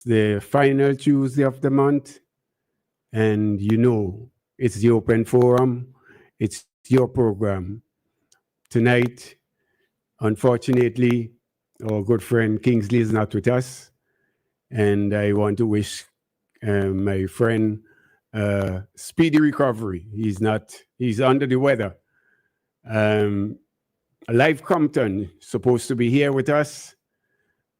the final Tuesday of the month, and it's the open forum, it's your program. Tonight, unfortunately, our good friend Kingsley is not with us, and I want to wish my friend speedy recovery. He's under the weather. Um, Live Compton supposed to be here with us.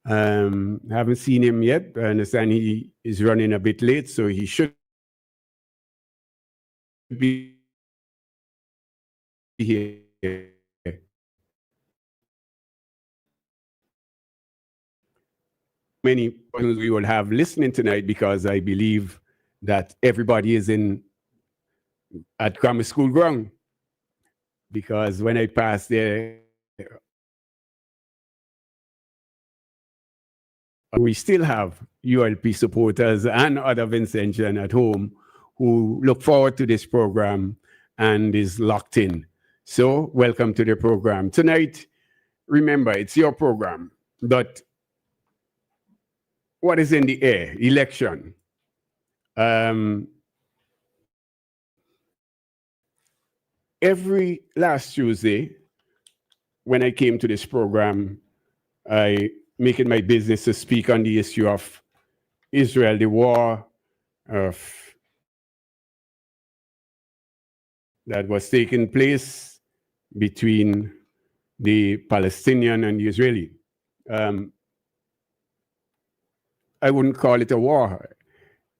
Haven't seen him yet. I understand he is running a bit late, so he should be here. Many persons we will have listening tonight because I believe that everybody is in at grammar school ground. Because when I passed there, we still have ULP supporters and other Vincentian at home who look forward to this program and is locked in. So welcome to the program. Tonight, remember, it's your program, but what is in the air? Election. Every last Tuesday, when I came to this program, I make it my business to speak on the issue of Israel, the war of that was taking place between the Palestinian and the Israeli. I wouldn't call it a war.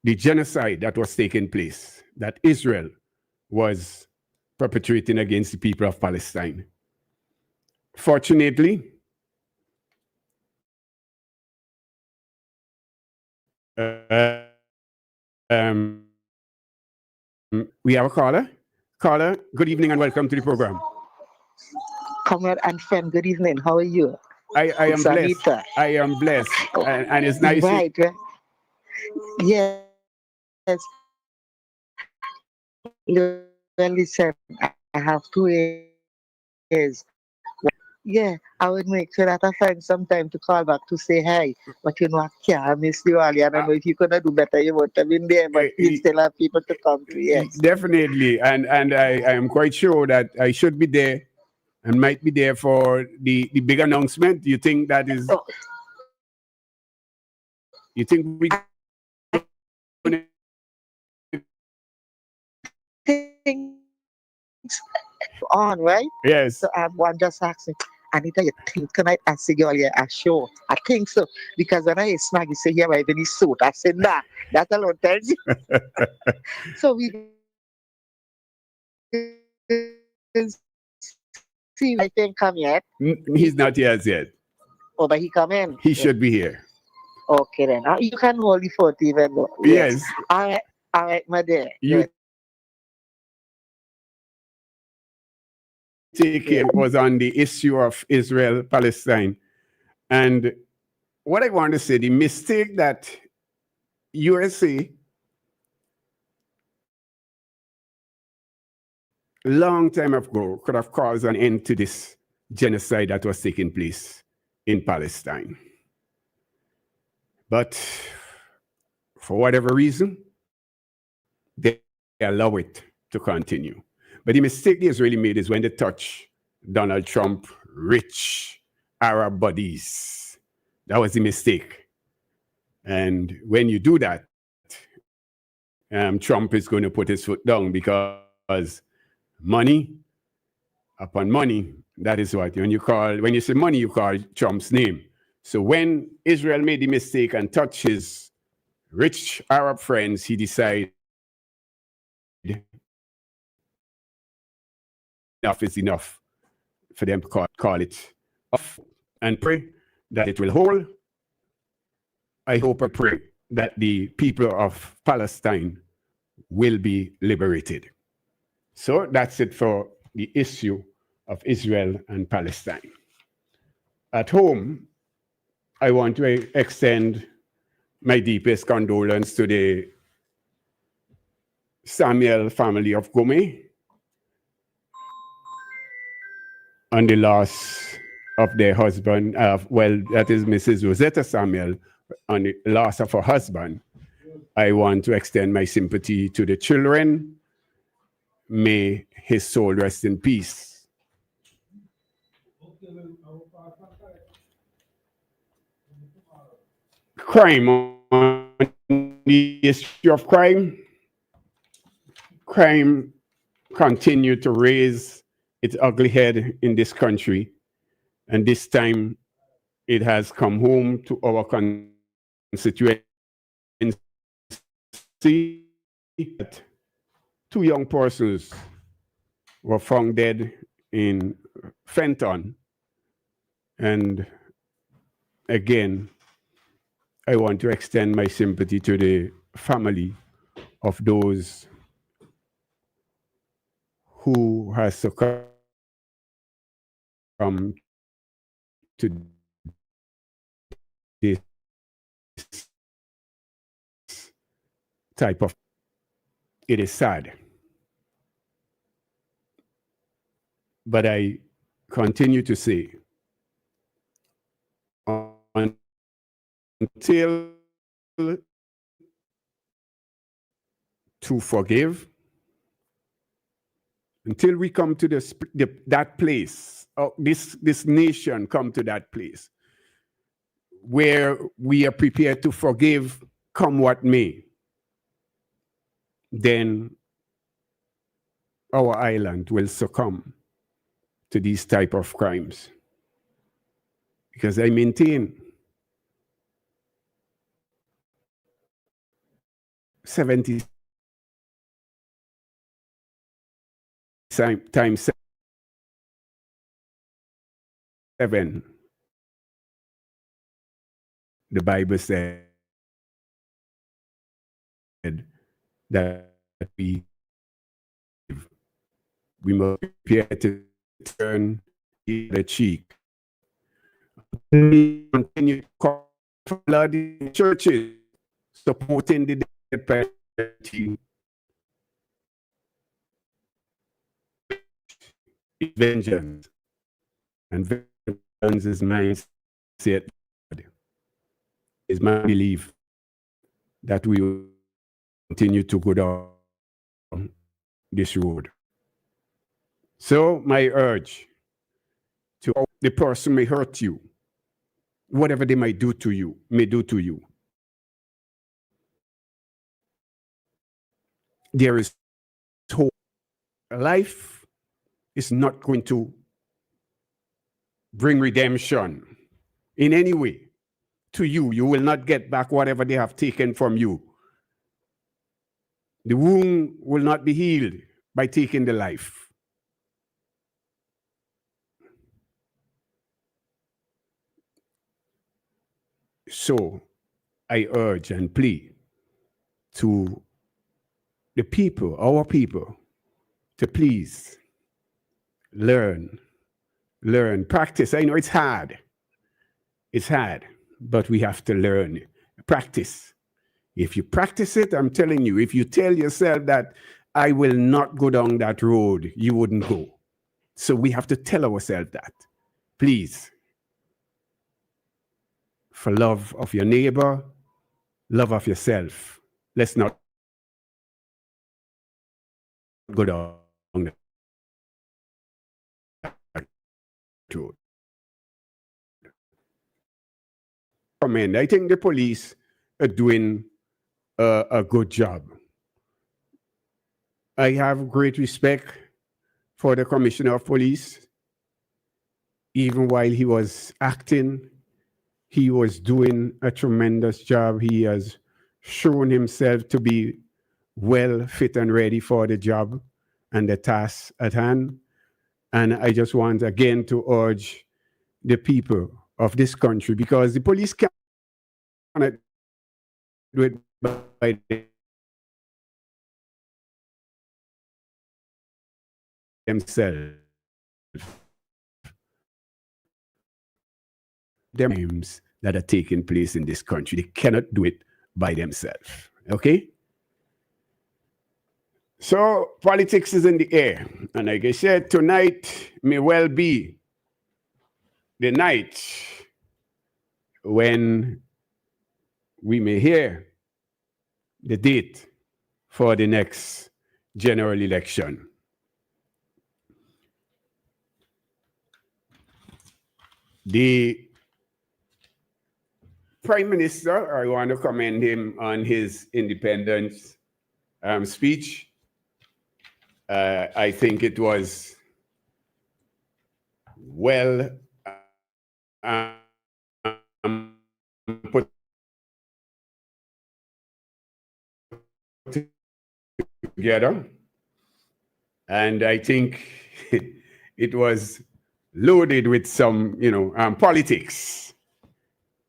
The genocide that was taking place, that Israel was perpetrating against the people of Palestine. Fortunately, we have a caller. Caller, good evening and welcome to the program. Comrade and friend, good evening. How are you? I am blessed. Anita. I am blessed. And it's nice. Right. Yes. Listen, I have 2 years. Yeah, I would make sure that I find some time to call back to say hi. But I can't miss you all. I don't know if you're gonna do better. You would have been there, but we still have people to come to. Yes, definitely. And I am quite sure that I should be there and might be there for the big announcement. You think that is? You think we? On, right? Yes. So one just asking, Anita, you think tonight I see you all here a show? I think so. Because when I Snaggy say here I in suit, I said nah, that alone tells you. So we see I think come yet. He's not here as yet. Oh, but he come in. He should be here. Okay then. You can hold the fort even though. Yes. All right, my dear. You take care was on the issue of Israel, Palestine. And what I want to say, the mistake that USA long time ago could have caused an end to this genocide that was taking place in Palestine. But for whatever reason, they allow it to continue. But the mistake the Israeli made is when they touch Donald Trump, rich Arab buddies. That was the mistake. And when you do that, Trump is going to put his foot down because money upon money, that is what. When you say money, you call Trump's name. So when Israel made the mistake and touched his rich Arab friends, he decided enough is enough for them to call it off and pray that it will hold. I hope and pray that the people of Palestine will be liberated. So that's it for the issue of Israel and Palestine. At home, I want to extend my deepest condolence to the Samuel family of Gome on the loss of their husband. That is Mrs. Rosetta Samuel, on the loss of her husband, I want to extend my sympathy to the children. May his soul rest in peace. Crime, on the issue of crime. Crime continued to raise its ugly head in this country. And this time it has come home to our constituency. Two young persons were found dead in Fenton. And again, I want to extend my sympathy to the family of those who has succumbed to this type of. It is sad. But I continue to say, until to forgive, until we come to that place, this nation come to that place where we are prepared to forgive, come what may, then our island will succumb to these type of crimes. Because I maintain 70 times 7, the Bible said that we must prepare to turn the cheek. We continue to flood the churches supporting the dead party. Vengeance, and vengeance is mindset. Is my belief that we will continue to go down this road. So my urge to the person may hurt you, whatever they might do to you, may do to you. There is hope. Life is not going to bring redemption in any way to you. You will not get back whatever they have taken from you. The wound will not be healed by taking the life. So I urge and plead to the people, our people, to please learn, practice. I know it's hard, but we have to learn, practice. If you practice it, I'm telling you, if you tell yourself that I will not go down that road, you wouldn't go. So we have to tell ourselves that. Please, for love of your neighbor, love of yourself, let's not go down that road. I think the police are doing a good job. I have great respect for the Commissioner of Police. Even while he was acting, he was doing a tremendous job. He has shown himself to be well fit and ready for the job and the task at hand. And I just want again to urge the people of this country, because the police cannot do it by themselves. Crimes that are taking place in this country, they cannot do it by themselves. Okay? So politics is in the air. And like I said, tonight may well be the night when we may hear the date for the next general election. The Prime Minister, I want to commend him on his independence speech. I think it was well put together, and I think it was loaded with some, politics.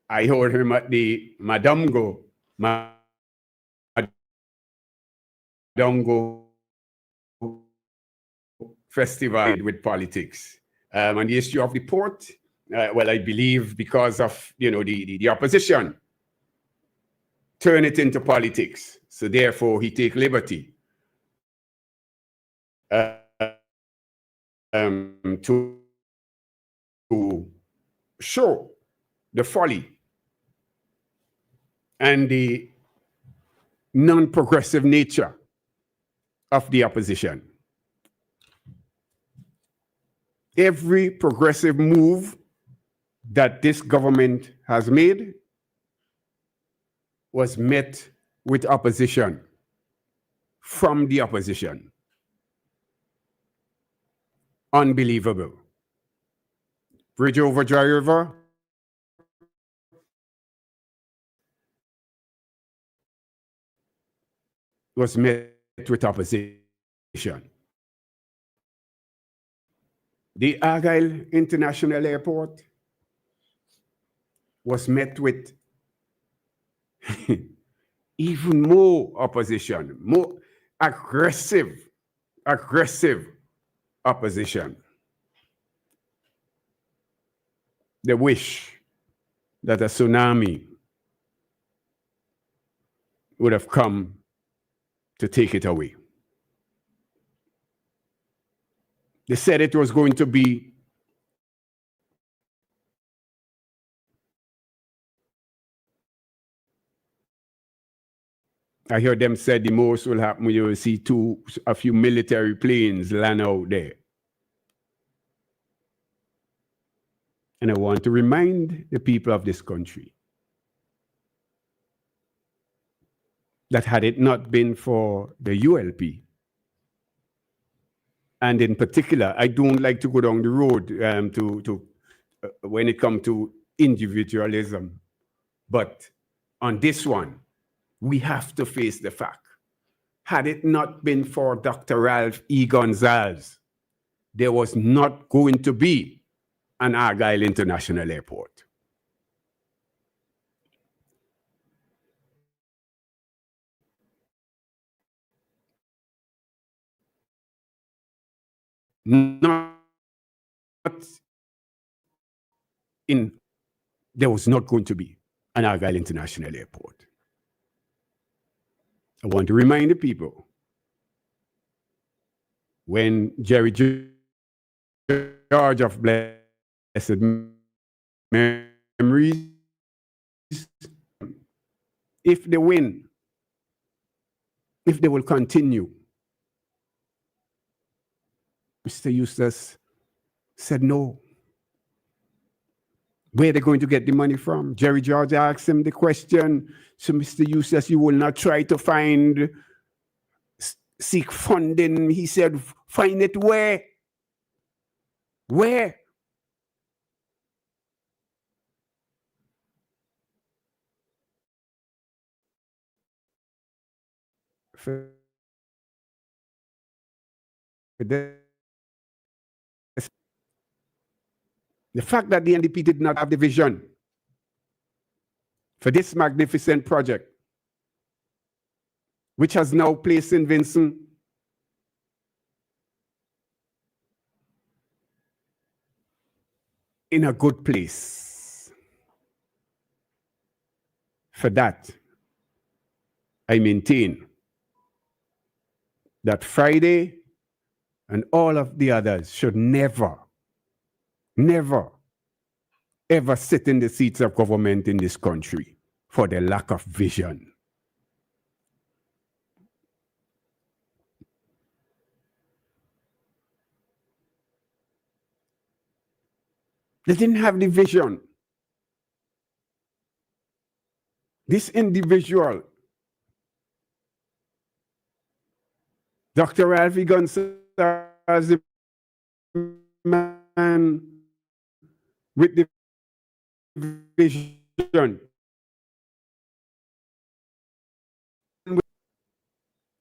I heard him at the Madongo festival with politics. On the issue of the port, well, I believe because of, the opposition, turn it into politics. So therefore, he take liberty to show the folly and the non-progressive nature of the opposition. Every progressive move that this government has made was met with opposition from the opposition. Unbelievable. Bridge over Dry River, was met with opposition. The Argyle International Airport was met with even more opposition, more aggressive opposition. They wish that a tsunami would have come to take it away. They said it was going to be I heard them say the most will happen when you will see a few military planes land out there. And I want to remind the people of this country that had it not been for the ULP, and in particular, I don't like to go down the road when it comes to individualism, but on this one, we have to face the fact. Had it not been for Dr. Ralph E. Gonsalves, there was not going to be an Argyle International Airport. There was not going to be an Argyle International Airport. I want to remind the people, when Jerry George of blessed memories, if they win, if they will continue, Mr. Eustace said no. Where are they going to get the money from? Jerry George asked him the question. So, Mr. Eustace, you will not try to seek funding. He said, find it where? Where? The fact that the NDP did not have the vision for this magnificent project, which has now placed St. Vincent in a good place. For that, I maintain that Friday and all of the others should never, ever sit in the seats of government in this country for the lack of vision. They didn't have the vision. This individual, Dr. Alfie Gonzalez, the man with the vision,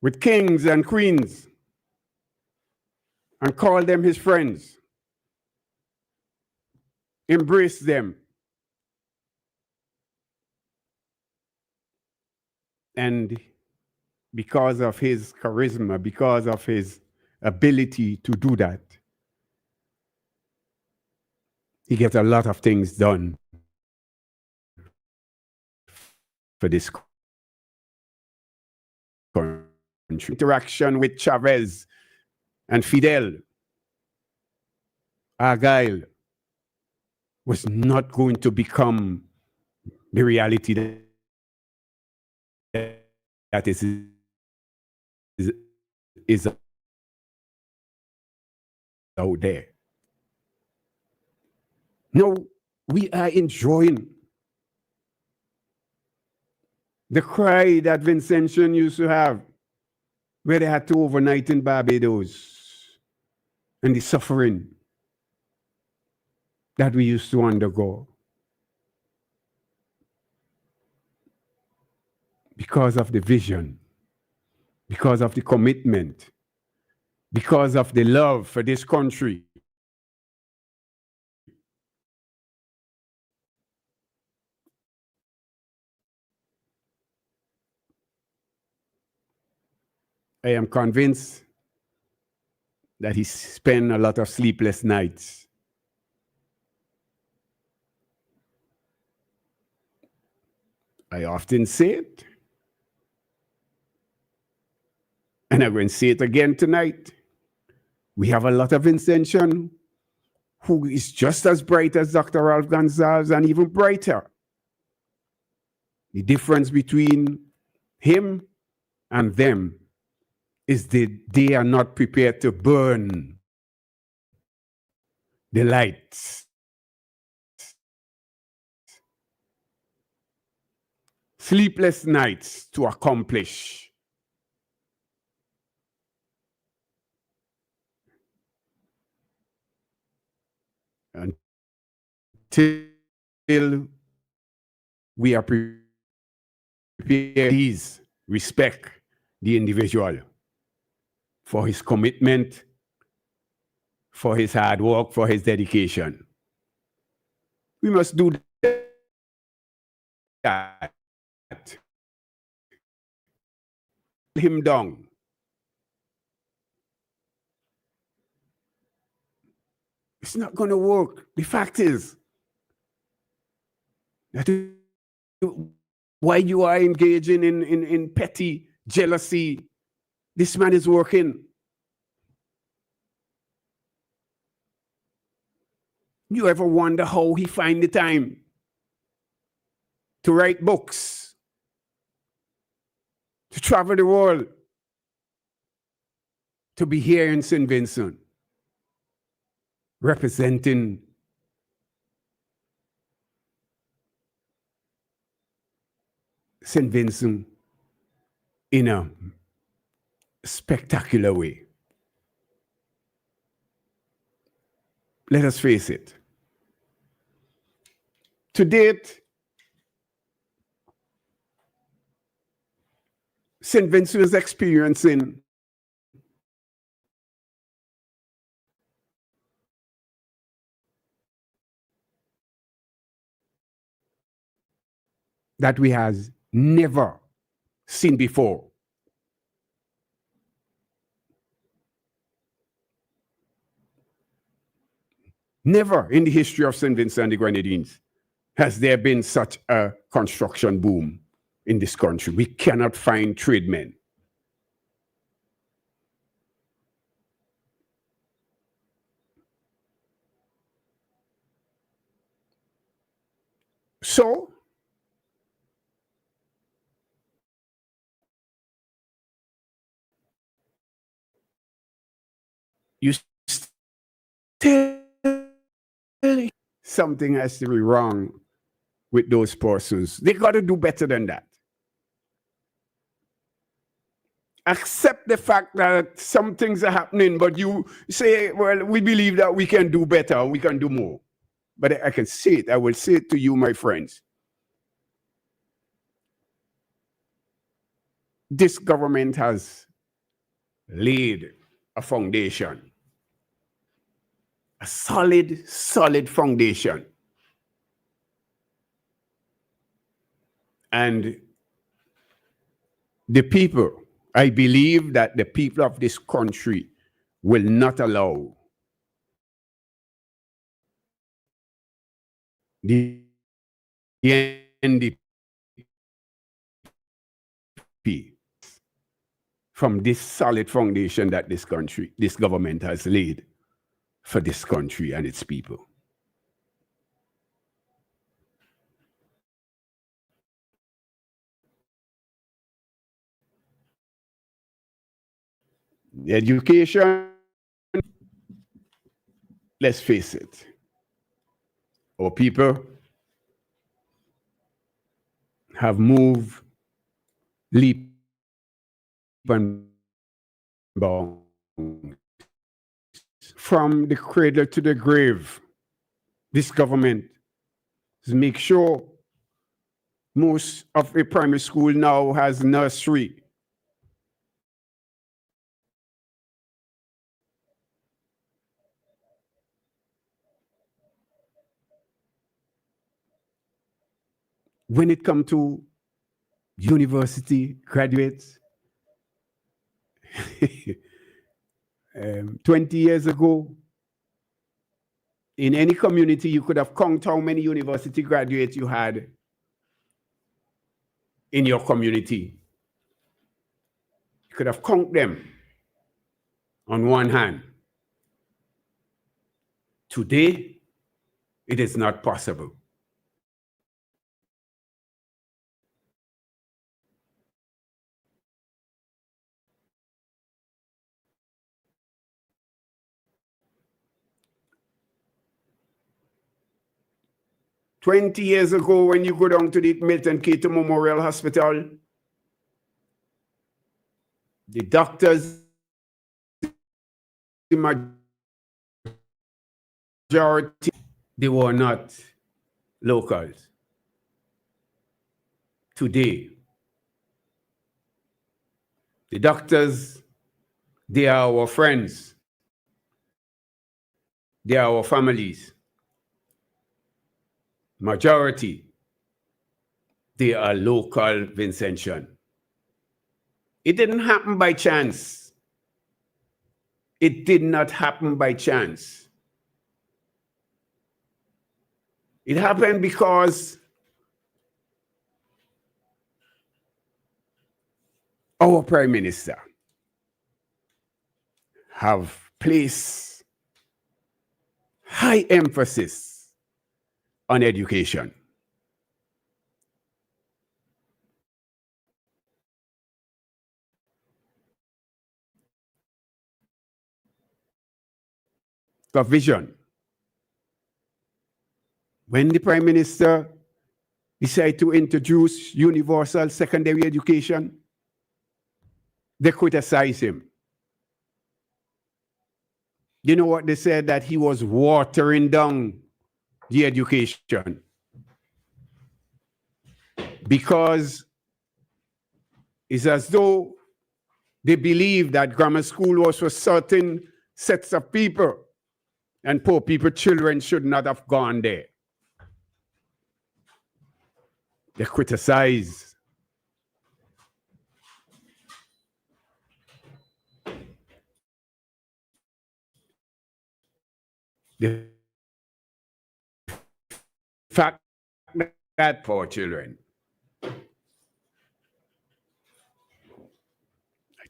with kings and queens, and called them his friends, embraced them. And because of his charisma, because of his ability to do that, he gets a lot of things done for this country. Interaction with Chavez and Fidel, Argyle, was not going to become the reality that is out there. No, we are enjoying the cry that Vincentian used to have, where they had to overnight in Barbados, and the suffering that we used to undergo because of the vision, because of the commitment, because of the love for this country. I am convinced that he spent a lot of sleepless nights. I often say it, and I'm going to say it again tonight. We have a lot of Vincentian who is just as bright as Dr. Ralph Gonzalez and even brighter. The difference between him and them is that they are not prepared to burn the lights. Sleepless nights to accomplish. Until we are prepared to respect the individual for his commitment, for his hard work, for his dedication. We must do that. Him down. It's not going to work. The fact is that why you are engaging in petty jealousy, this man is working. You ever wonder how he find the time to write books, to travel the world, to be here in St. Vincent, representing St. Vincent in a spectacular way? Let us face it. To date, St. Vincent is experiencing that we has never seen before. Never in the history of St. Vincent and the Grenadines has there been such a construction boom in this country. We cannot find tradesmen. So, you still something has to be wrong with those persons. They got to do better than that. Accept the fact that some things are happening, but you say, well, we believe that we can do better, we can do more. But I can say it, I will say it to you, my friends. This government has laid a foundation, a solid foundation. And the people, I believe that the people of this country will not allow the NDP from this solid foundation that this government has laid for this country and its people. The education, let's face it, our people have moved leap and bound from the cradle to the grave. This government make sure most of a primary school now has nursery. When it comes to university graduates, 20 years ago, in any community, you could have counted how many university graduates you had in your community. You could have counted them on one hand. Today, it is not possible. $20 years ago, when you go down to the Milton Keith Memorial Hospital, the doctors, the majority, they were not locals. Today, the doctors, they are our friends. They are our families. Majority, they are local Vincentian. It didn't happen by chance. It did not happen by chance. It happened because our Prime Minister have placed high emphasis on education. The vision. When the Prime Minister decided to introduce universal secondary education, they criticized him. You know what they said? That he was watering down the education because it's as though they believe that grammar school was for certain sets of people and poor people, children should not have gone there. They criticize. The fact that poor children. I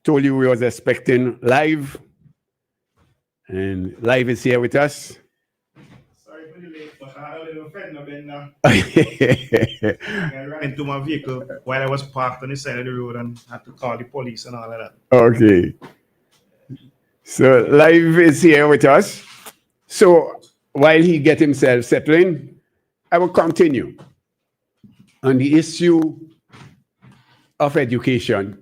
told you we was expecting Live, and Live is here with us. Sorry for the late, but I had a little friend of mine now. I ran into my vehicle while I was parked on the side of the road and had to call the police and all of that. Okay. So Live is here with us. So while he get himself settling, I will continue on the issue of education.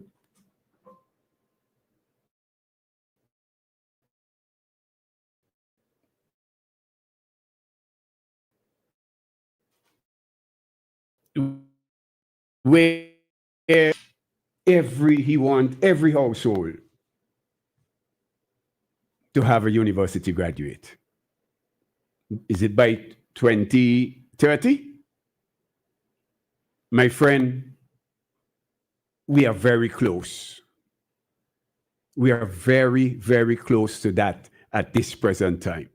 Where he want every household to have a university graduate. Is it by 2030? My friend, we are very close. We are very, very close to that at this present time.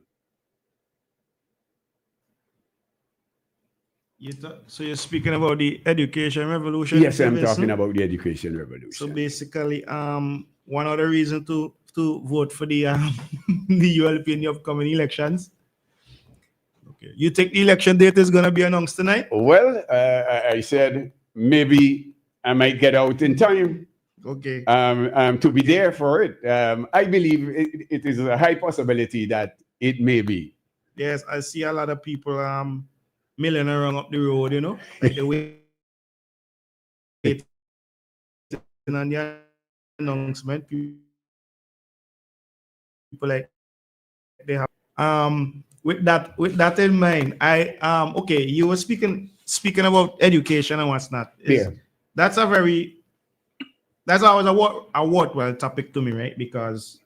So you're speaking about the education revolution? Yes, I'm talking about the education revolution. So basically, one other reason to vote for the the ULP in the upcoming elections. Okay, you think the election date is going to be announced tonight? Well, I said maybe I might get out in time. Okay. To be there for it. I believe it is a high possibility that it may be. Yes, I see a lot of people milling around up the road, you know, like the way on the announcement. People like they have with that in mind, I okay, you were speaking about education and what's not. Yeah. That's always a worthwhile topic to me, right? Because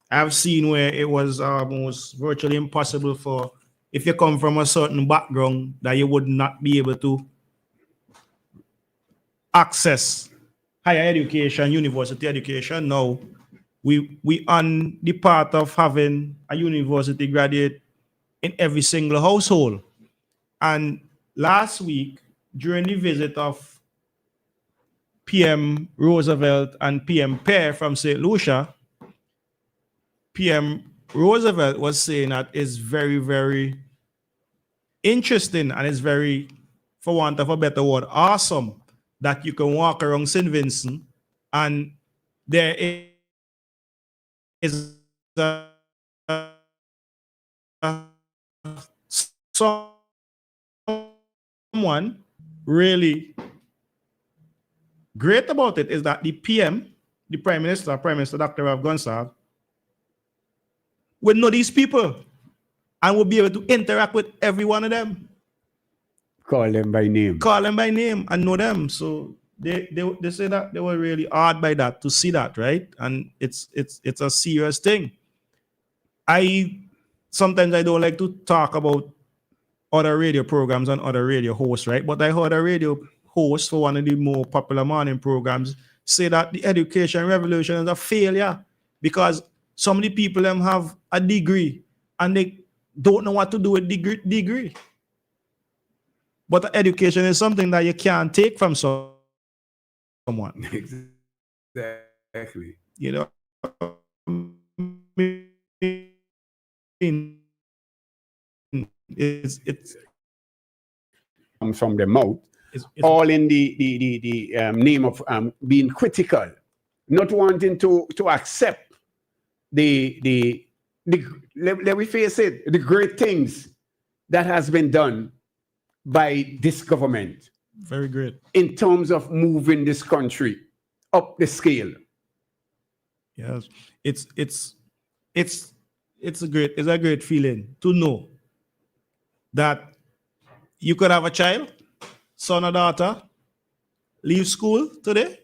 I've seen where it was almost virtually impossible for, if you come from a certain background, that you would not be able to access higher education, university education. Now, we on the path of having a university graduate in every single household. And last week, during the visit of PM Roosevelt and PM Pear from St. Lucia, PM Roosevelt was saying that it's very, very interesting and it's very, for want of a better word, awesome that you can walk around St. Vincent and there is someone really great about it is that the PM, the Prime Minister Dr. Rav Gonsalves, would know these people and would be able to interact with every one of them. Call them by name. Call them by name and know them. So they say that they were really awed by that, to see that, right? And it's a serious thing. Sometimes I don't like to talk about other radio programs and other radio hosts, right? But I heard a radio host for one of the more popular morning programs say that the education revolution is a failure because some of the people have a degree and they don't know what to do with degree. But education is something that you can't take from someone. Exactly. You know, it's from the mouth, it's all in the name of being critical, not wanting to accept the let me face it, the great things that has been done by this government. Very great. In terms of moving this country up the scale. Yes, it's a great feeling to know that you could have a child, son or daughter, leave school today,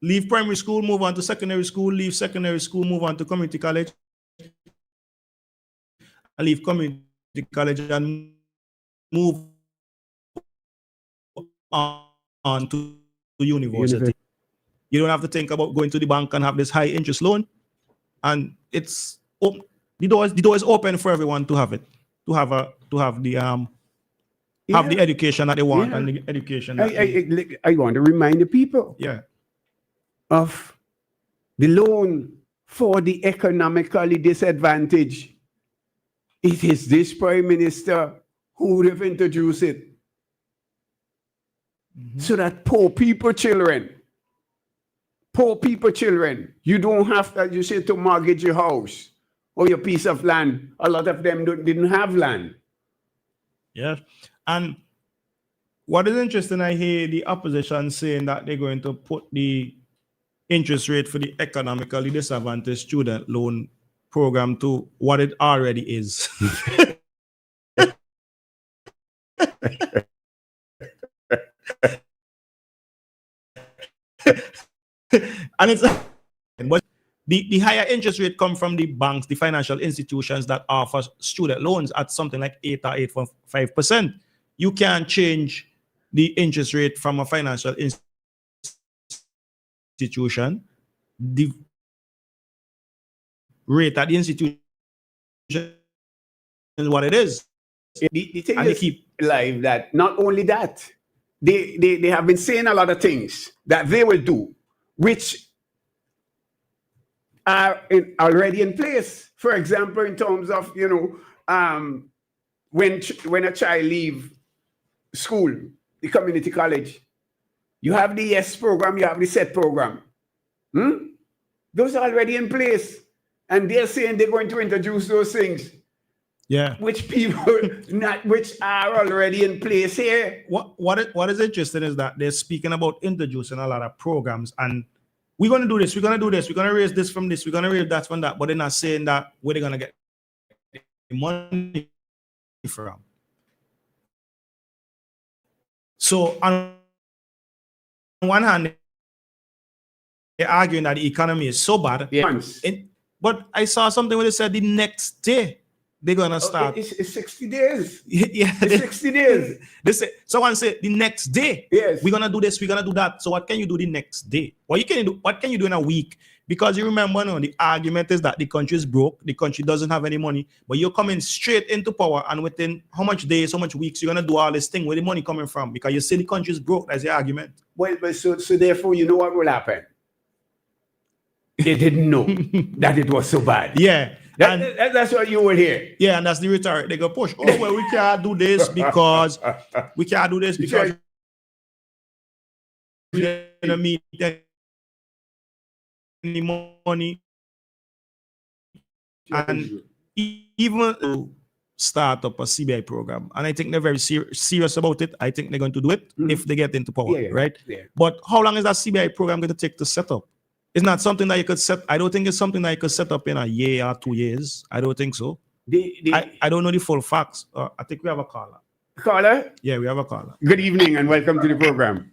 leave primary school, move on to secondary school, leave secondary school, move on to community college, and leave community college and move on to university. You don't have to think about going to the bank and have this high interest loan. And it's the door is open for everyone to have it, to have the education that they want and the education. I want to remind the people of the loan for the economically disadvantaged. It is this Prime Minister who would have introduced it. So that poor people, children, poor people children. You don't have to, you say, to mortgage your house or your piece of land. A lot of them didn't have land. Yeah. And what is interesting, I hear the opposition saying that they're going to put the interest rate for the economically disadvantaged student loan program to what it already is. And it's but the higher interest rate come from the banks, the financial institutions that offer student loans at something like 8 or 8.5%. You can't change the interest rate from a financial institution. The rate at the institution is what it is. The thing And they is keep live that not only that, they have been saying a lot of things that they will do, which are already in place. For example, in terms of, when a child leave school, the community college, you have the YES program, you have the SET program. Those are already in place. And they're saying they're going to introduce those things. Yeah. Which are already in place here. What is interesting is that they're speaking about introducing a lot of programs, and we're going to do this, we're going to do this, we're going to raise this from this, we're going to raise that from that, but they're not saying that where they're going to get the money from. So on one hand, they're arguing that the economy is so bad. Yes. But I saw something where they said the next day they're gonna start. It's 60 days. Yeah, It's 60 days. They say someone said the next day. Yes. We're gonna do this, we're gonna do that. So what can you do the next day? What can you do in a week? Because you remember now, the argument is that the country is broke, the country doesn't have any money, but you're coming straight into power, and within how much days, how much weeks, you're gonna do all this thing, where the money coming from? Because you say the country is broke, that's the argument. Well, so therefore, you know what will happen? They didn't know that it was so bad. Yeah. That's what you will hear. Yeah, and that's the rhetoric. They go push. Oh, well, we can't do this because we don't meet any money. And even start up a CBI program, and I think they're very serious about it. I think they're going to do it if they get into power, right? Yeah. But how long is that CBI program going to take to set up? It's not something that you could set. I don't think it's something that you could set up in a year or 2 years. I don't think so. I don't know the full facts. I think we have a caller. Caller? Yeah, we have a caller. Good evening and welcome to the program.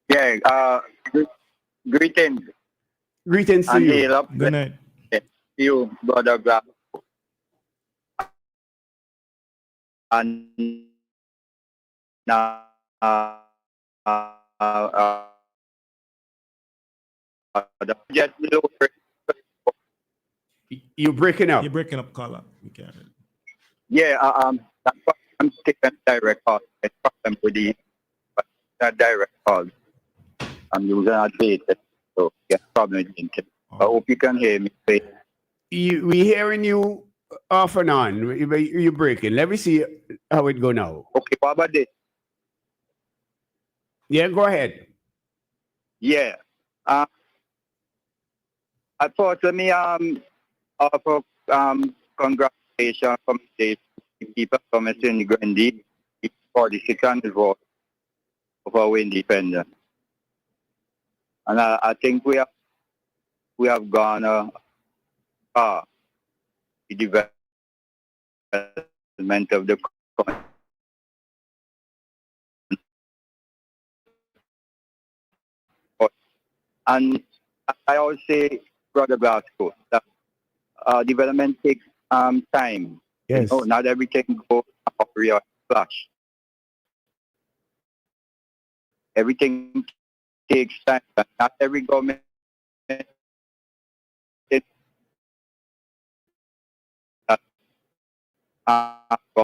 Yeah, greetings. Greetings to And you. hail up Good night. you, Brother Grab. And just lower. You're breaking up. You're breaking up, caller. We can't. Yeah, that's why I'm taking direct call. It's problem with the direct call. I'm using a data, so get problem with the internet. I hope you can hear me. We hearing you off and on. You're breaking. Let me see how it go now. Okay, what about this? Yeah, go ahead. Yeah. I thought let me offer congratulations from the people from St. Grundy for the second vote of our independence. And I think we have gone the development of the country. And I always say, Brother Glasgow, that development takes time. Yes. You know, not everything goes up real flash. Everything takes time. Not every government is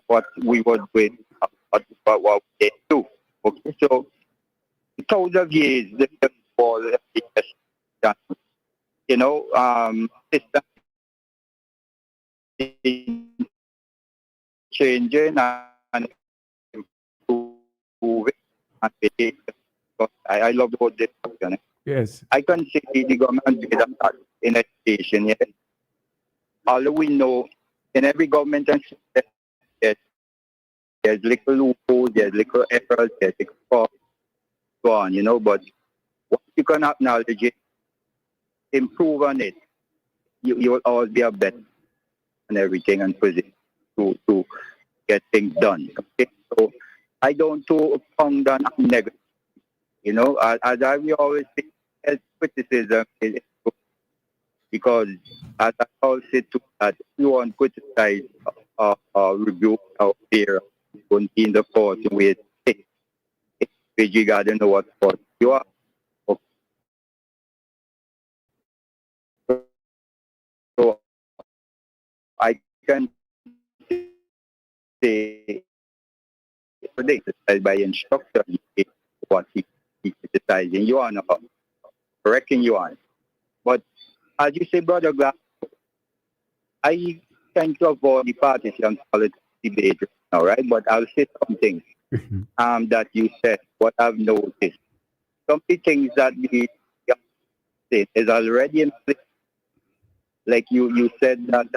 what we would with what we did do. Okay, so thousands of years before you know, system changing and improving. I love about this. Yes. I can see the government did that in education. Yes. All we know in every government and system, yes, there's little loopholes, there's little errors, there's little faults, so on, you know. But once you can acknowledge it, improve on it, you will always be a better and everything and position to get things done. Okay? So I don't do pound on negative, you know, as I will always say, as criticism is good because as I always say too, that if you want to criticize rebuke or fear, don't be in the force with it. You gotta know what force you are. So I can say they criticize by instruction what he criticizing you on or correcting you on. But as you say, Brother Glass, I tend to avoid the partisan politics debate now, right? But I'll say something that you said, what I've noticed. Some of the things that the young state is already in place. Like you said that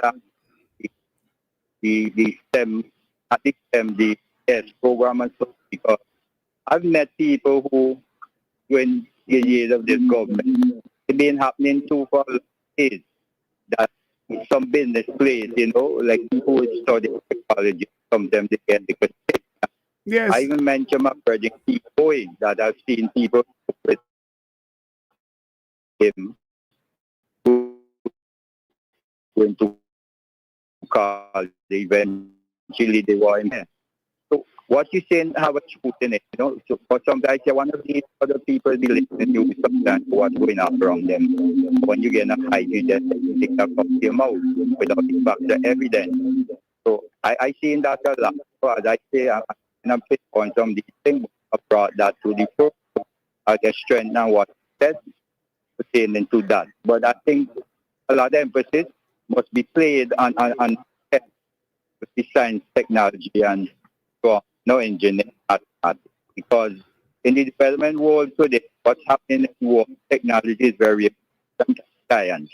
the STEM, not the STEM, the S program and so because I've met people who, when the years of this government, it's been happening too for years. That some business place, you know, like people who study psychology, sometimes they get the mistake. Yes. I even mentioned my project keep going that I've seen people with him who went to college, eventually they were in there. So what you saying have a truth in it, you know. So for some guys you want to see other people be listening to you sometimes what's going on around them. When you get in a fight, you just take that off your mouth without the factor evidence. So I seen that a lot. So as I say, I'm fit on some of these things. I brought that to the fore. I just strengthen what I said pertaining to that. But I think a lot of emphasis must be played on the science, technology, and so on, no engineering because in the development world today, what's happening in the world, technology is very important, science.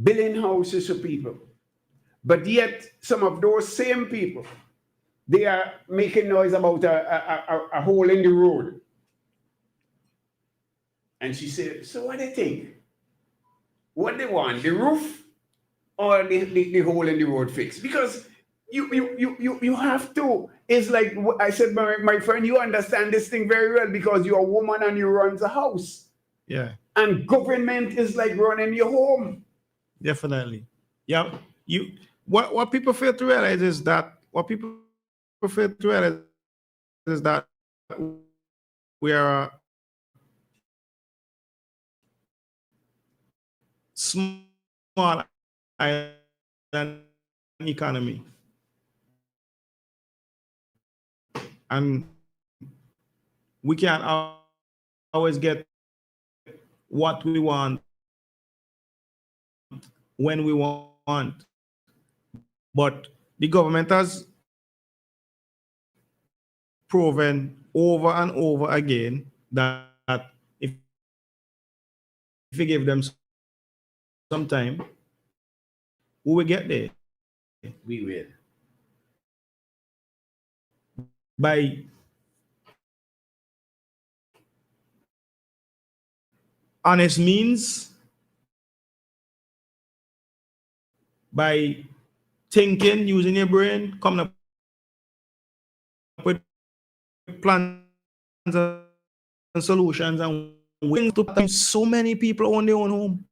building houses for people. But yet, some of those same people, they are making noise about a hole in the road. And she said, so what do they think? What they want, the roof or the hole in the road fixed? Because you have to. It's like I said, my friend, you understand this thing very well because you're a woman and you run the house. Yeah, And government is like running your home. definitely. Yeah, what people fail to realize is that we are a small island economy, and we can't always get what we want when we want. But the government has proven over and over again that if we give them some time, we will get there. We will. By honest means, by thinking, using your brain, coming up with plans and solutions and ways to so many people own their own home.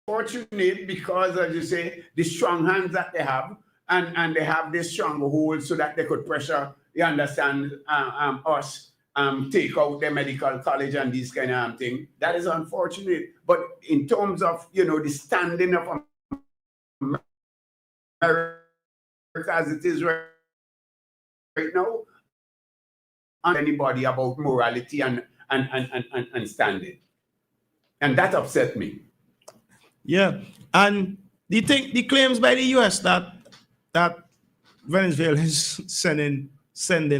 unfortunate because, as you say, the strong hands that they have, and they have this strong hold so that they could pressure, you understand, us, take out the medical college and these kind of thing. That is unfortunate. But in terms of, the standing of America as it is right now, on anybody about morality and standing. And that upset me. Yeah. And the claims by the US that Venezuela is sending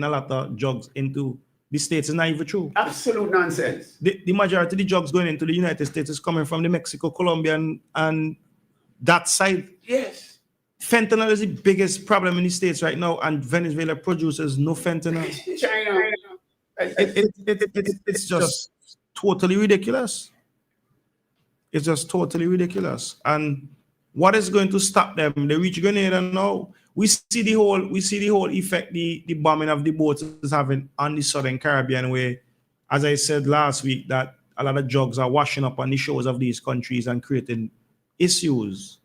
a lot of drugs into the States is not even true. Absolute nonsense. The majority of the drugs going into the United States is coming from the Mexico, Colombia, and that side. Yes. Fentanyl is the biggest problem in the States right now, and Venezuela produces no fentanyl. China. It's just totally ridiculous. It's just totally ridiculous. And what is going to stop them? They reach Grenada now. We see the whole effect the bombing of the boats is having on the Southern Caribbean, where, as I said last week, that a lot of drugs are washing up on the shores of these countries and creating issues.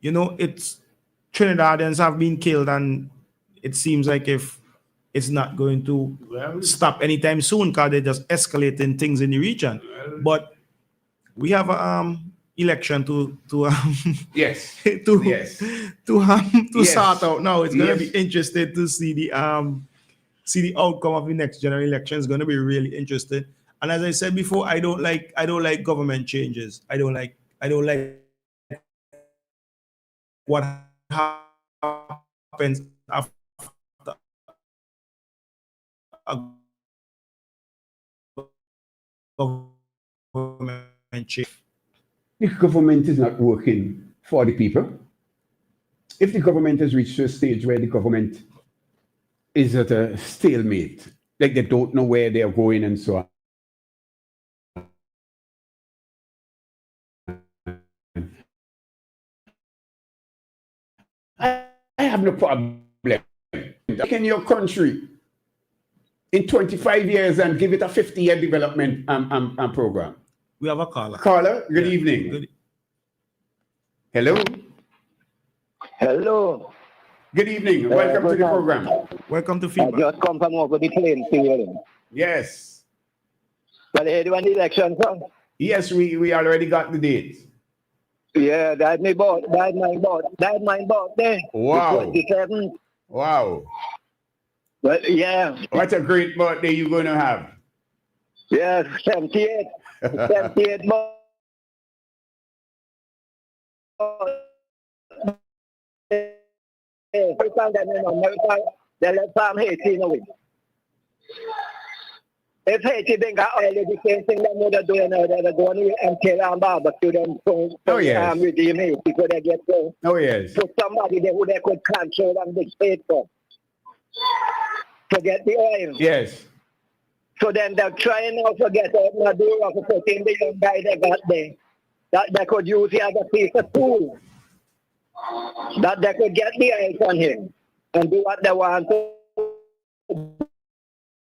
It's Trinidadians have been killed, and it seems like if it's not going to stop anytime soon because they're just escalating things in the region. But we have a election to yes to yes sort out now. It's going to be interesting to see the outcome of the next general election. It's going to be really interesting. And as I said before, I don't like government changes. I don't like what happens after a government change. The government is not working for the people. If the government has reached a stage where the government is at a stalemate, like they don't know where they're going and so on, I have no problem. Take in your country in 25 years and give it a 50-year development program. We have a caller. Caller, good evening. Hello. Hello. Good evening. Welcome to the program. Welcome to I Feedback. just come from over the plane field. Yes. But they had one election, sir. Yes, we already got the date. Yeah, that my birthday. Wow. The 27th. Wow. But yeah. What a great birthday you're going to have. Yeah, 78. 78 every time that in America, they let Sam Haiti know it. If Haiti didn't got oil, the same thing that they're doing now, they're going and kill and barbecue them from redeem Haiti so they get going. Oh, yes. So somebody who they could control and dictate for to get the oil. Yes. So then they're trying now to get out Maduro for putting the young guy they got there. That they could use it as a piece of tool. That they could get the eyes on him and do what they want to do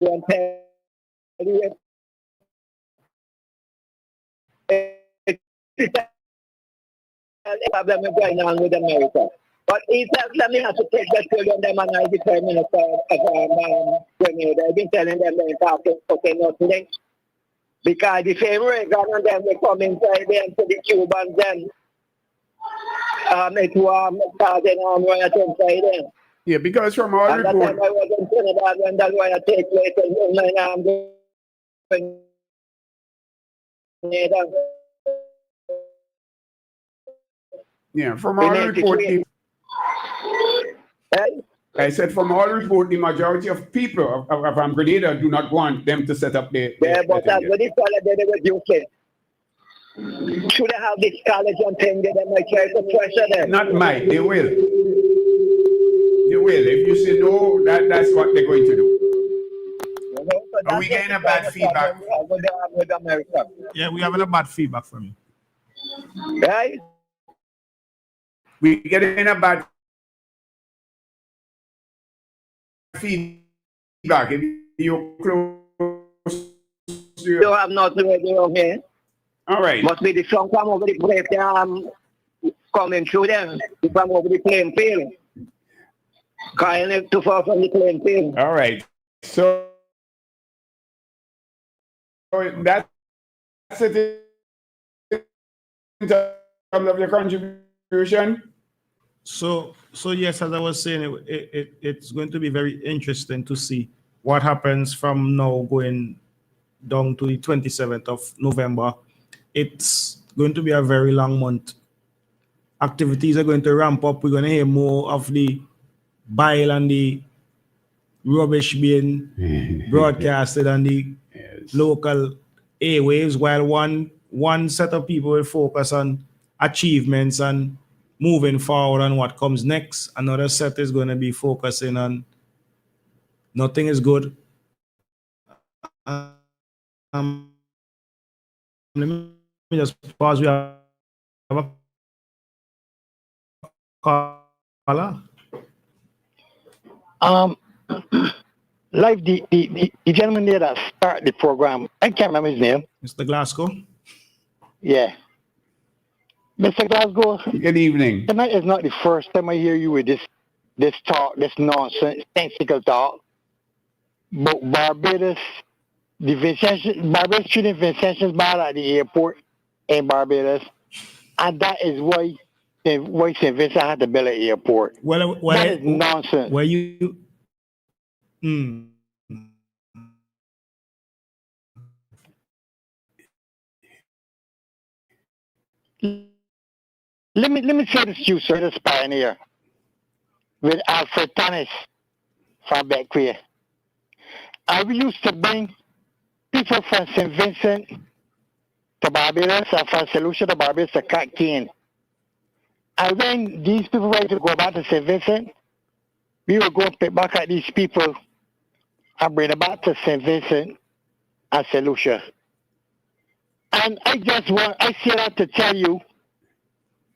and tell you. Problem is going on with America. But he says, let me have to take that children, them and I, the Prime Minister of Grenada. I've been telling them they have to okay, nothing. Because the same Reagan and them, they come inside there and to the Cubans then. It was causing riot inside there. Yeah, because from all and reports. That time I was in Trinidad when that riot take place Yeah, from all reports. I said, from all report, the majority of people of Grenada do not want them to set up their but that's what they call it, they reduce it. Should I have this college and thing that they might try to pressure them? Not might, they will. They will. If you say no, that's what they're going to do. So are we getting a bad feedback? With America. Yeah, we're having a bad feedback from you. Right? We're getting a bad feedback. If you're close to You have nothing to do here. All right. Must be the song from over the place coming through them from over the playing field. Calling it too far from the playing field. All right. So that's it in terms of your contribution. So yes, as I was saying, it's going to be very interesting to see what happens from now going down to the 27th of November. It's going to be a very long month. Activities are going to ramp up. We're going to hear more of the bile and the rubbish being broadcasted on the local airwaves, while one set of people will focus on achievements and moving forward on what comes next. Another set is going to be focusing on nothing is good. Let me just pause. We have a caller. Like the gentleman there that started the program, I can't remember his name. Mr. Glasgow. Yeah. Mr. Glasgow, Good evening. tonight is not the first time I hear you with this talk, this nonsensical talk. But Barbados shooting Vincentians bad at the airport in Barbados. And that is why St. Vincent had to build an airport. That is nonsense. Where you Let me say this to you, sir, this pioneer, with Alfred Tannis from Becquia. We used to bring people from St. Vincent to Barbados and from St. Lucia to Barbados to cut cane. And when these people were to go back to St. Vincent, we would go and pick back at these people and bring them back to St. Vincent and St. Lucia. And I say that to tell you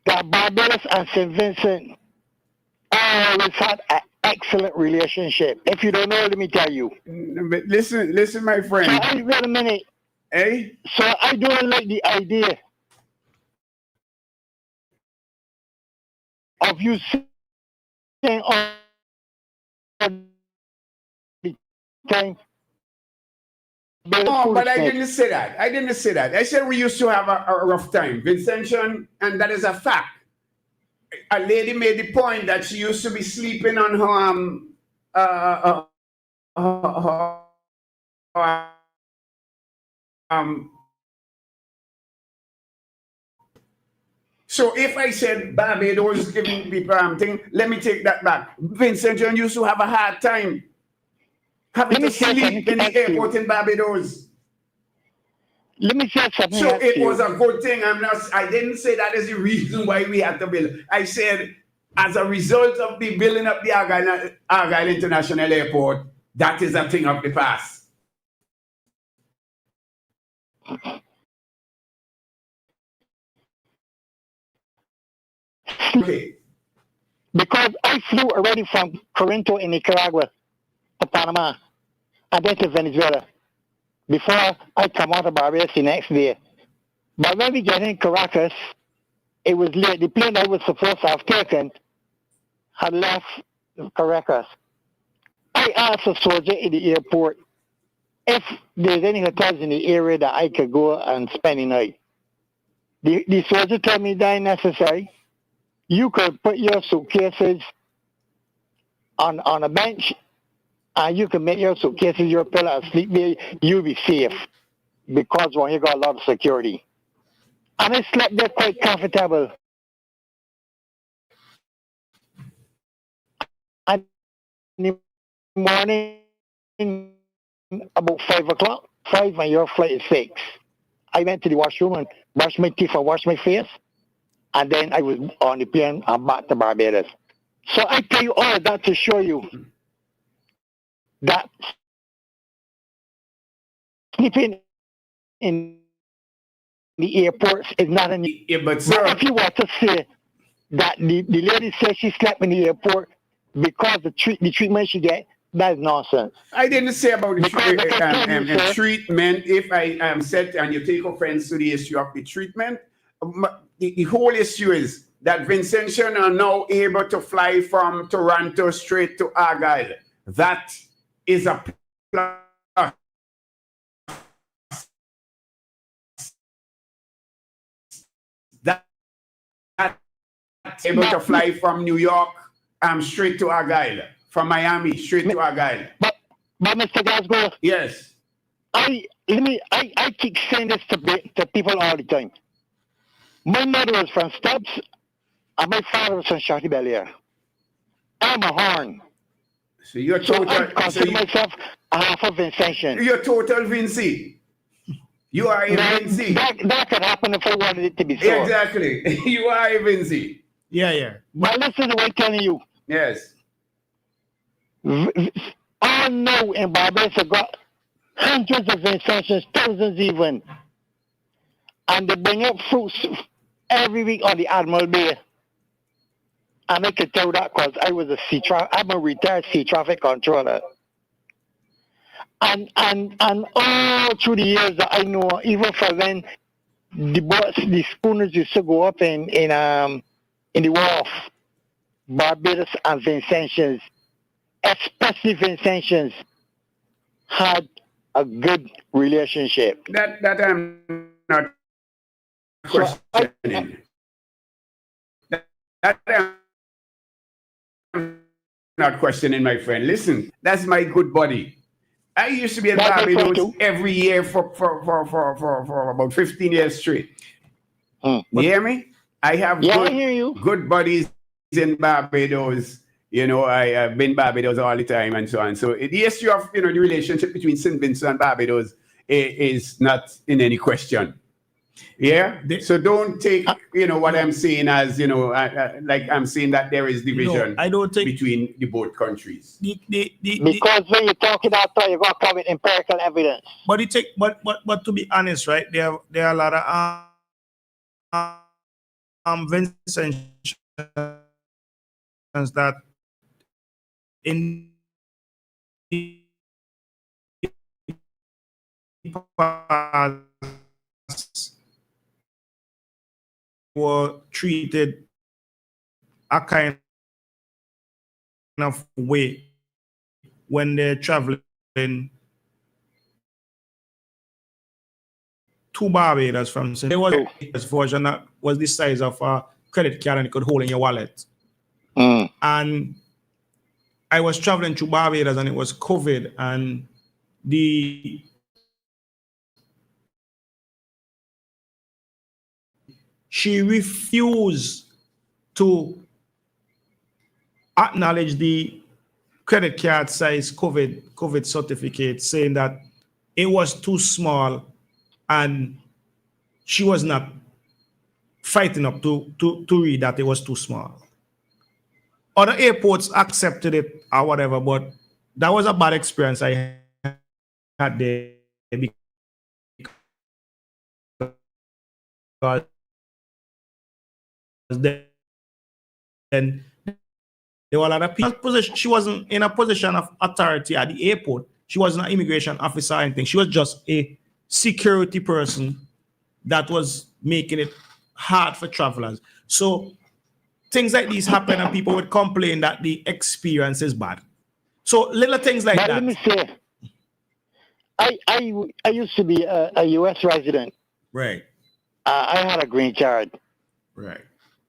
that Barbados and St. Vincent always had an excellent relationship. If you don't know, let me tell you. But listen, my So friend. wait a minute. Hey? So I don't like the idea of you saying all the time. Oh, but I didn't say that. I said we used to have a rough time. Vincentian, and that is a fact. A lady made the point that she used to be sleeping on her so if I said Barbados giving people thing, let me take that back. Vincentian used to have a hard time having to sleep in the airport in Barbados. Let me say something. So it was a good thing. I didn't say that is the reason why we had to build. I said as a result of the building up the Argyle International Airport, that is a thing of the past. Okay. Because I flew already from Corinto in Nicaragua to Panama and then to Venezuela before I come out of Barbados the next day. But when we get in Caracas, it was late. The plane I was supposed to have taken had left Caracas. I asked a soldier in the airport if there's any hotels in the area that I could go and spend the night. The soldier told me that ain't necessary. You could put your suitcases on a bench and you can make your suitcases your pillow and sleep there. You'll be safe because you got a lot of security. And I slept there quite comfortable. And in the morning, about 5 o'clock, 5 and your flight is 6. I went to the washroom and brushed my teeth and washed my face. And then I was on the plane and back to Barbados. So I tell you all of that to show you that sleeping in the airports is not an... Yeah, but But sir, if you want to say that the lady said she slept in the airport because the treatment she get That's nonsense. I didn't say about the Because like I told you, sir, treatment. If I am set and you take offense to the issue of the treatment, the whole issue is that Vincentian are now able to fly from Toronto straight to Argyle. That is a plus. That able to fly from New York straight to Argyle, from Miami straight to Argyle. but Mr. Glasgow, Yes. I keep saying this to people all the time. My mother was from Stubbs, and my father was from Shotty Bellier. I'm a Horn, So you're so total. I consider myself a half of Vincentian. You're total Vinci. You are a Vinci. That could happen if I wanted it to be so. Exactly. You are a Vinci. Yeah. But listen to what I'm telling you. Yes. I know in Barbados I got hundreds of Vincentians, thousands even. And they bring up fruits every week on the Admiral Bay. And I can tell that because I'm a retired sea traffic controller. And all through the years that I know, even from when the schooners used to go up in the wharf, Barbados and Vincentians, especially Vincentians, had a good relationship. That I'm not questioning. That I'm not questioning, my friend. Listen, that's my good buddy. I used to be at That's my friend Barbados too. every year for about 15 years straight. You hear me? I have Yeah, I hear you. good buddies in Barbados. You know, I've been Barbados all the time and so on. So the issue of, the relationship between St. Vincent and Barbados is not in any question. Yeah. So don't take, what I'm saying as, like I'm saying that there is division I don't think between the both countries. Because when you're talking that talk, you got to come with empirical evidence. But but to be honest, right? There are a lot of Vincentians that in the past were treated a kind of way when they're traveling to Barbados from there was a version that was the size of a credit card and it could hold in your wallet. And I was traveling to Barbados and it was COVID and she refused to acknowledge the credit card size COVID certificate, saying that it was too small and she was not fighting up to read that it was too small. Other airports accepted it or whatever, but that was a bad experience I had there because then there were a lot of people. She wasn't in a position of authority at the airport. She wasn't an immigration officer or anything. She was just a security person that was making it hard for travelers. So things like these happen and people would complain that the experience is bad. So little things like But that. let me say, I used to be a U.S. resident. Right. I had a green card. Right.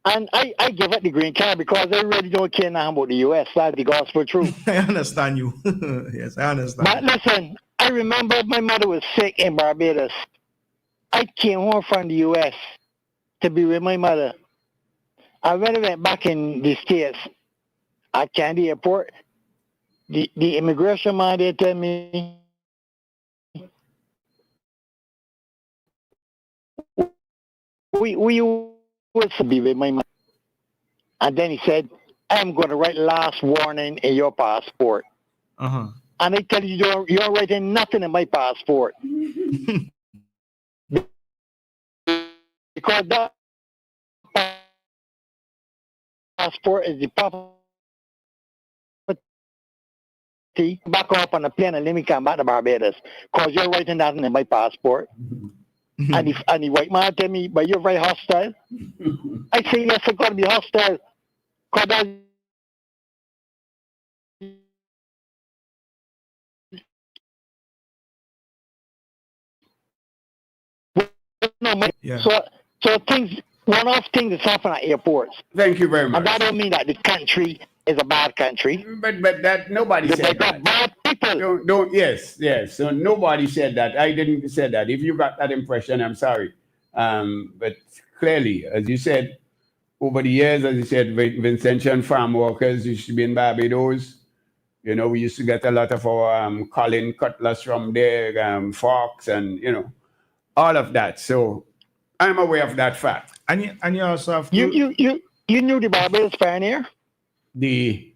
And I give up the green card because I really don't care now about the U.S. That's the gospel truth. I understand you. Yes, I understand. But listen, I remember my mother was sick in Barbados. I came home from the U.S. to be with my mother. And when I went back in the States, at Candy Airport, the immigration man, they tell me, we was to be with my mother. And then he said, I'm going to write last warning in your passport. Uh-huh. And I tell you, you're writing nothing in my passport. Because that passport is the proper back up on the plane and let me come back to Barbados. Because you're writing that in my passport. and the white man tell me, but you're very hostile. I say, yes, I'm going to be hostile. Because that's Yeah. So one-off things is happen at airports. Thank you very And much. that don't mean that the country is a bad country. But that nobody They said got that. bad people. Don't yes. So nobody said that. I didn't say that. If you got that impression, I'm sorry. But clearly, as you said, over the years, as you said, Vincentian farm workers used to be in Barbados. You know, we used to get a lot of our Colin cutlass from there, forks, and all of that. So I'm aware of that fact. And you also have to, You knew the Barbados Pioneer? The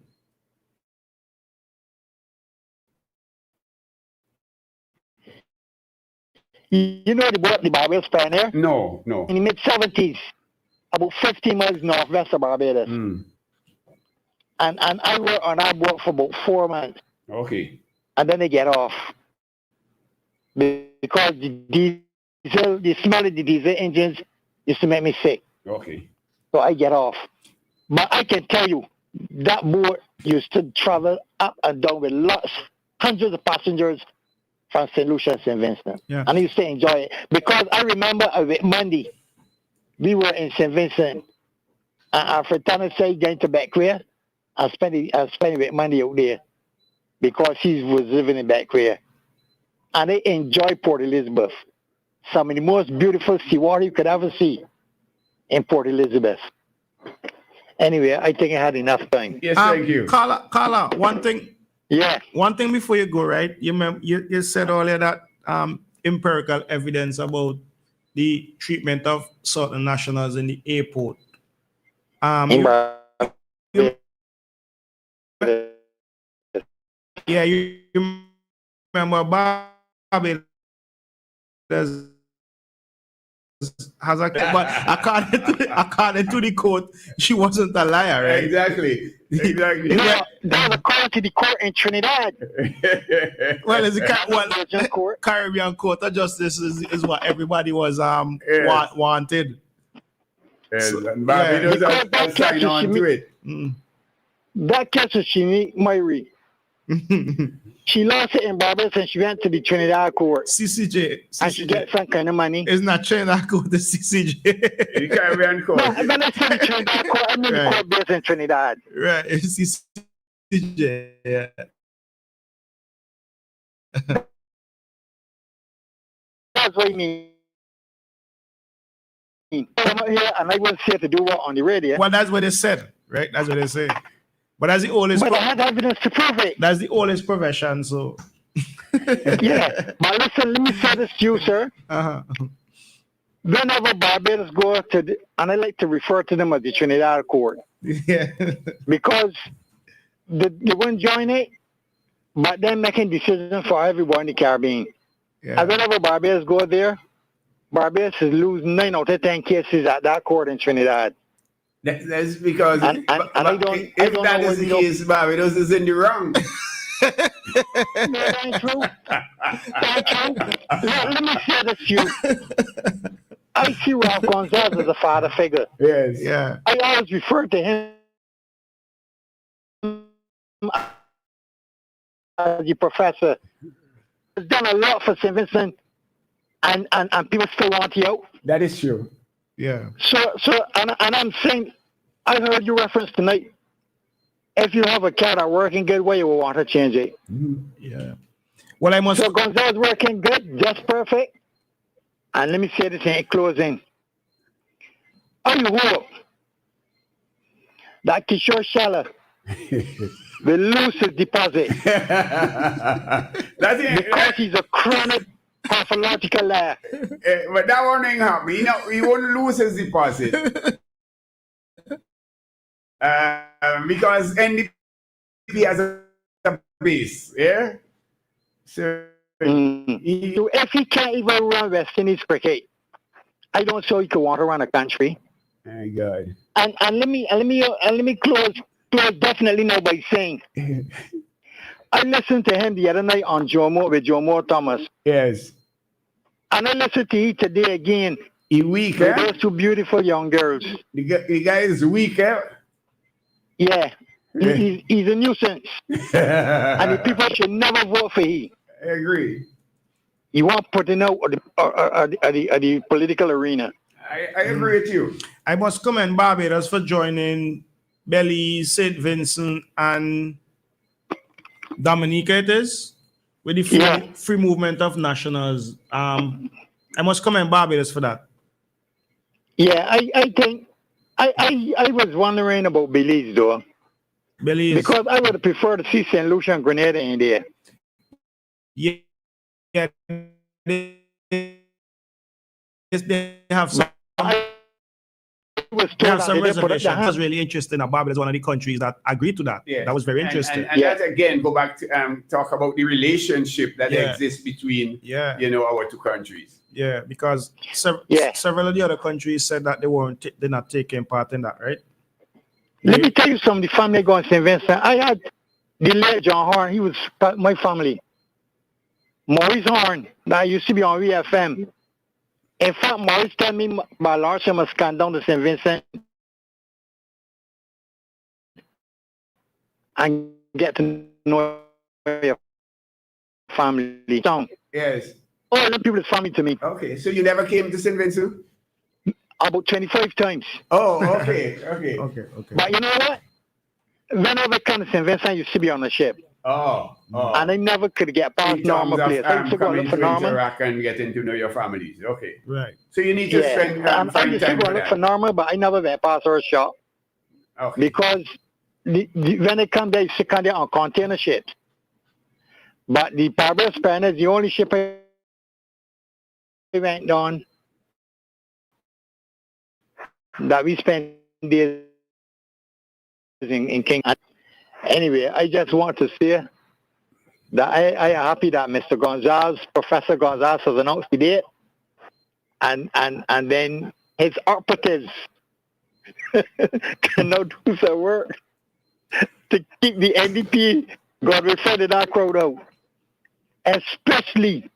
You know the Barbados Pioneer? no. In the mid-70s, about 50 miles northwest of Barbados. Mm. And I worked on that boat for about 4 months. Okay. And then they get off. Because the smell of the diesel engines used to make me sick. Okay. So I get off. But I can tell you, that boat used to travel up and down with hundreds of passengers from St. Lucia and St. Vincent. Yeah. And I used to enjoy it. Because I remember with Monday, we were in St. Vincent. And after Tanner said going to Becquaria, I spent it with Monday out there. Because he was living in Becquaria. And they enjoy Port Elizabeth. Some of the most beautiful seawater you could ever see in Port Elizabeth. Anyway, I think I had enough time. Yes, thank you. Carla, one thing Yeah. before you go, right? You said earlier that empirical evidence about the treatment of certain nationals in the airport. You remember Barbados has a, but according to the court, she wasn't a liar, right? Exactly. No, that was according to the court in Trinidad. Well, it's Court. Caribbean Court of Justice is what everybody was Yes. wanted. Yes, So, and Barbados yeah. has signed on to it. Mm. That case was Shini Myrie. She lost it in Barbados and she went to the Trinidad court. CCJ. And she get some kind of money. It's not Trinidad Court, the CCJ. The Caribbean Court. No, when I say the Trinidad court, I mean Right. the court based in Trinidad. Right, it's CCJ. Yeah. That's what I mean. I'm out here and I wasn't here to do what on the radio. Well, that's what they said, right? That's what they say. But that's the oldest. But I had evidence to prove it. That's the oldest profession. So. Yeah. But listen, let me say this to you, sir. Uh-huh. Whenever Barbados go to, and I like to refer to them as the Trinidad court, Yeah. because they won't join it, but they're making decisions for everyone in the Caribbean. Yeah. And whenever Barbados go there, Barbados is losing 9 out of 10 cases at that court in Trinidad. That's because And I don't if know that is what the you know. case, Barbados is in the wrong. No, that ain't true. That ain't true. Let me say this to you. I see Ralph Gonzalez as a father figure. Yes. Yeah. I always refer to him as the professor. He's done a lot for St. Vincent, and people still want you out. That is true. Yeah. And I'm saying, I heard you reference tonight. If you have a cat that working good, why you will want to change it? Yeah. Well, I must. So Gonzalez working good, just perfect. And let me say this in closing. I hope that Kishore Shala will lose his deposit That's it. because he's a chronic pathological liar. But that one ain't happen. He won't lose his deposit. Because NDP has a base, yeah? So So if he can't even run West Indies cricket, I don't see how he could want to run a country. my God. And let me close definitely now by saying I listened to him the other night on Jomo Thomas. Yes. And I listened to he today again. He weak, With eh? those two beautiful young girls. The guy is weak, eh? Yeah. He's a nuisance. And the I people should never vote for he. agree. You want to put him out of the political arena. I agree with you. I must commend Barbados for joining Belize, St. Vincent, and Dominica, it is, with the free movement of nationals. I must commend Barbados for that. Yeah, I think I was wondering about Belize though. Belize. Because I would prefer to see St. Lucia and Grenada in there. Yeah, they have some. They have some reservations. That was really interesting. Barbados is one of the countries that agreed to that. Yeah. That was very interesting. And that again, go back to talk about the relationship that Yeah. exists between Yeah. our two countries. Yeah, because several of the other countries said that they're not taking part in that, right? Let me tell you something. The family going to St. Vincent. I had the late John Horn. He was my family. Maurice Horn, that used to be on VFM. In fact, Maurice told me my Lawrence must come down to St. Vincent and get to know your family. Yes. All the people is family to me. Okay. So you never came to St. Vincent? About 25 times. Oh, okay. Okay. Okay. But you know what? Whenever I come to St. Vincent, I used to be on the ship. Oh. And I never could get past In Norma terms place. of I used to go coming look for to Norma. interact and getting to know your families. Okay. Right. So you need to spend I find used to time go for look for that. Norma, but I never went past her shop. Okay. Because when they come there, you come there on container ship. But the Barbados Pioneer is the only ship I went on that we spent days in King. Anyway, I just want to say that I am happy that Mr. Gonzalez, Professor Gonzalez, has announced the date, and then his operatives can now do some work to keep the NDP God referred that crowd out, especially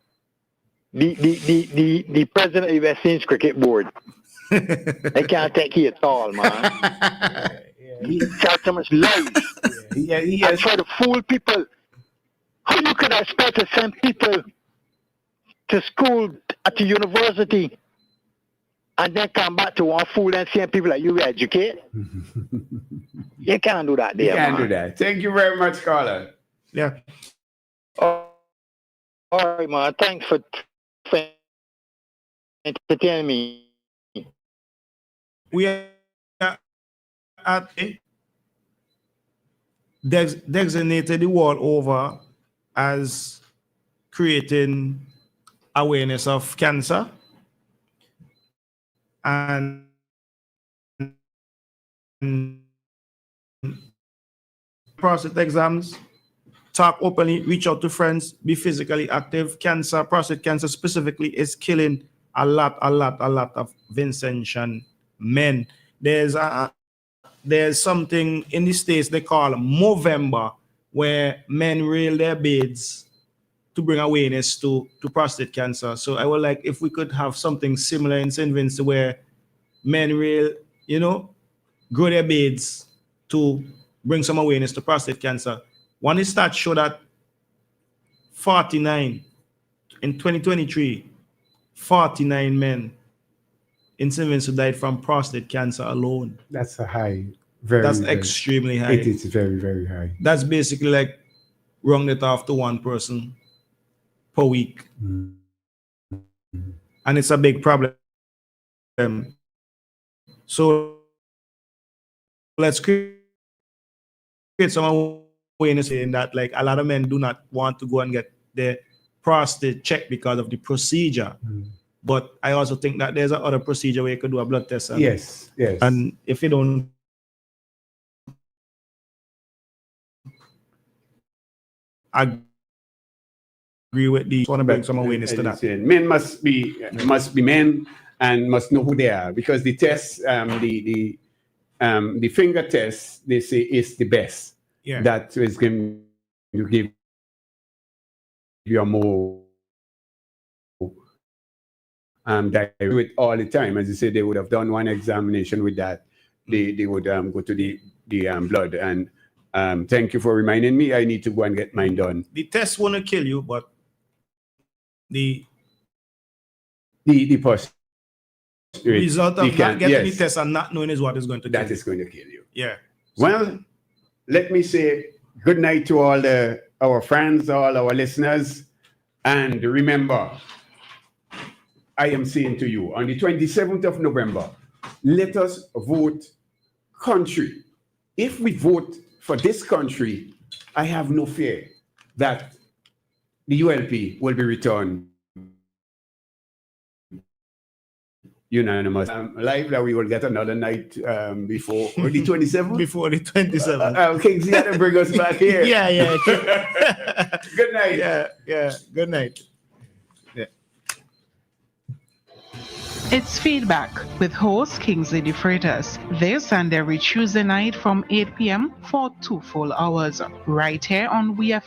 the president of the West Indies Cricket Board. They can't take it at all, man. He tells so much lies. Yeah, he And has. try to fool people. How you could expect to send people to school at the university and then come back to one fool and send people like you educate? You can't do that there, You can't man. do that. Thank you very much, Carla. Yeah. Oh, all right, man. Thanks for entertaining me. We are at designated the world over as creating awareness of cancer and prostate exams, talk openly, reach out to friends, be physically active. Cancer, prostate cancer specifically, is killing a lot of Vincentian men. There's something in the States they call Movember, where men rail their beads to bring awareness to prostate cancer. So I would like if we could have something similar in St. Vincent where men rail, grow their beads to bring some awareness to prostate cancer. One stats show that 49 in 2023, 49 men in St. Vincent died from prostate cancer alone. That's a high. That's extremely high. It is very, very high. That's basically like round it off to one person per week. Mm. And it's a big problem. So let's create some awareness in that, like, a lot of men do not want to go and get their prostate checked because of the procedure. Mm. But I also think that there's another procedure where you could do a blood test. Yes. And if you don't agree with the, want to bring some awareness to that. Men must be men and must know who they are, because the test, the finger test, they say is the best. Yeah. That is going to give you're more direct with all the time. As you say, they would have done one examination with that. They would go to the blood. And thank you for reminding me. I need to go and get mine done. The test won't kill you, but the result of not getting the test and not knowing is what is going to kill you. That is going to kill you. Yeah. Well, let me say good night to all our friends, all our listeners. And remember, I am saying to you, on the 27th of November, let us vote country. If we vote for this country, I have no fear that the ULP will be returned unanimous. Live that we will get another night before the 27th. Before the 27th. Kingsley had to bring us back here. Yeah. Good night. Yeah. Good night. It's Feedback with host Kingsley De Freitas. This and every Tuesday night from 8 p.m. for 2 full hours, right here on WeFM.